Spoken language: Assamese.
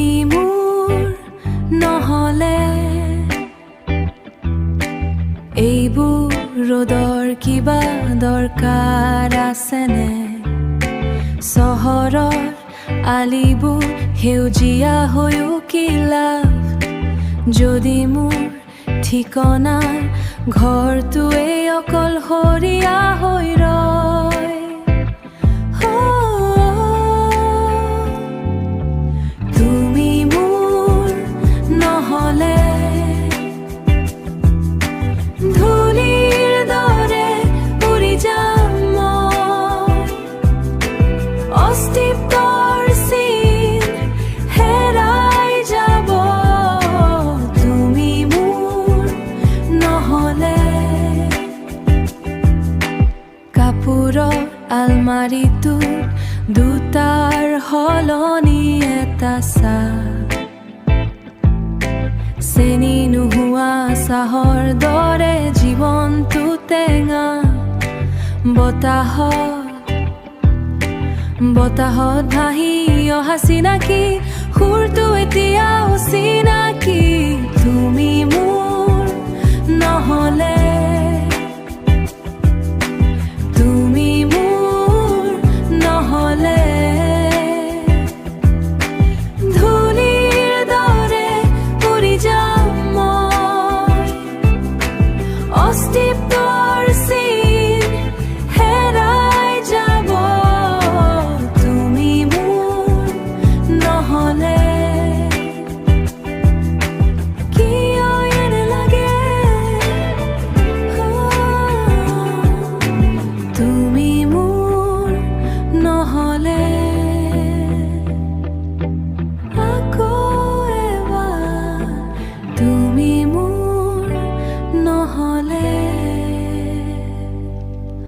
তুমি মোৰ নহ'লে এইবোৰ ৰ'দৰ কিবা দৰকাৰ আছেনে? চহৰৰ আলিবোৰ সেউজীয়া হৈও কি লাভ যদি মোৰ ঠিকনাৰ ঘৰটোৱে অকলশৰীয়া হৈ ৰয়। তুমি মোৰ নহ'লে ধূলিৰ দৰে উৰি যাম মই, অস্তিত্বৰ চিন হেৰাই যাব তুমি মোৰ নহ'লে। কাপোৰৰ আলমাৰিটোত দুটাৰ সলনি এটা চাহ, চেনি নোহোৱা চাহৰ দৰে জীৱনটো টেঙা। বতাহত ভাহি অহা চিনাকি সুৰটো এতিয়া